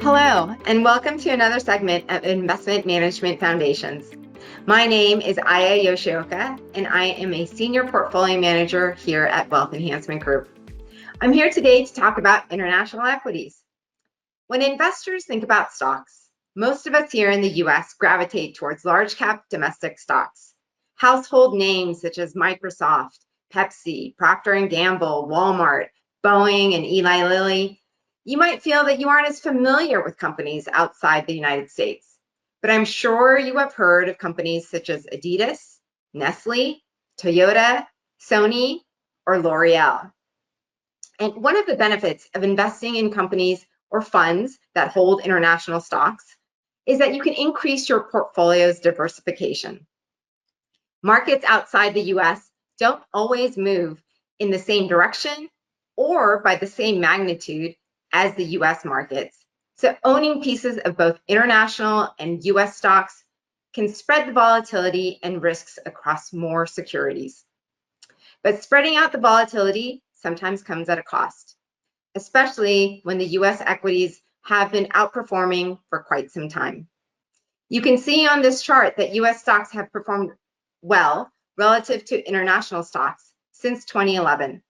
Hello, and welcome to another segment of Investment Management Foundations. My name is Yoshioka, and I am a Senior Portfolio Manager here at Wealth Enhancement Group. I'm here today to talk about international equities. When investors think about stocks, most of us here in the US gravitate towards large cap domestic stocks. Household names such as Microsoft, Pepsi, Procter & Gamble, Walmart, Boeing, and Eli Lilly. You might feel that you aren't as familiar with companies outside the United States, but I'm sure you have heard of companies such as Adidas, Nestle, Toyota, Sony, or L'Oreal. And one of the benefits of investing in companies or funds that hold international stocks is that you can increase your portfolio's diversification. Markets outside the US don't always move in the same direction or by the same magnitude as the US markets. So owning pieces of both international and US stocks can spread the volatility and risks across more securities. But spreading out the volatility sometimes comes at a cost, especially when the US equities have been outperforming for quite some time. You can see on this chart that US stocks have performed well relative to international stocks since 2011.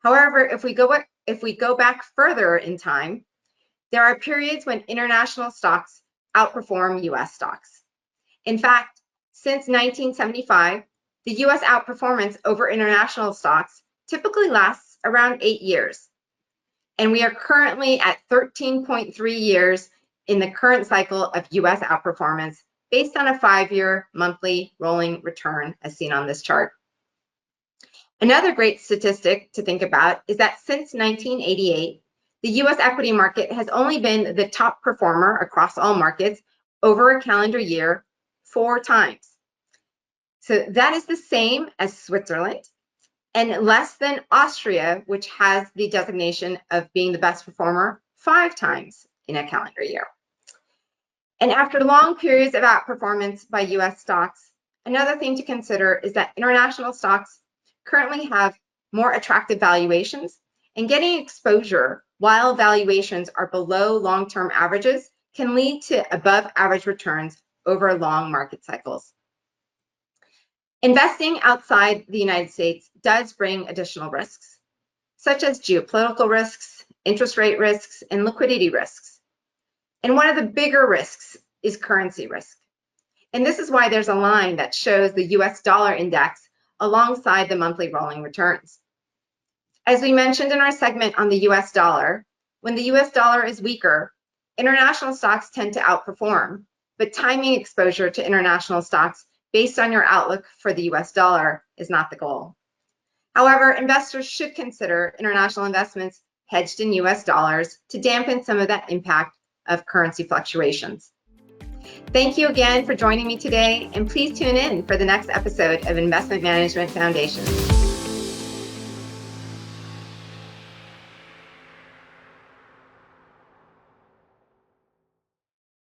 However, if we go back further in time, there are periods when international stocks outperform US stocks. In fact, since 1975, the US outperformance over international stocks typically lasts around 8 years. And we are currently at 13.3 years in the current cycle of US outperformance based on a 5-year monthly rolling return as seen on this chart. Another great statistic to think about is that since 1988, the US equity market has only been the top performer across all markets over a calendar year 4 times. So that is the same as Switzerland and less than Austria, which has the designation of being the best performer 5 times in a calendar year. And after long periods of outperformance by US stocks, another thing to consider is that international stocks currently have more attractive valuations, and getting exposure while valuations are below long-term averages can lead to above average returns over long market cycles. Investing outside the United States does bring additional risks, such as geopolitical risks, interest rate risks, and liquidity risks. And one of the bigger risks is currency risk. And this is why there's a line that shows the US dollar index alongside the monthly rolling returns. As we mentioned in our segment on the US dollar, when the US dollar is weaker, international stocks tend to outperform, but timing exposure to international stocks based on your outlook for the US dollar is not the goal. However, investors should consider international investments hedged in US dollars to dampen some of that impact of currency fluctuations. Thank you again for joining me today, and please tune in for the next episode of Investment Management Foundations.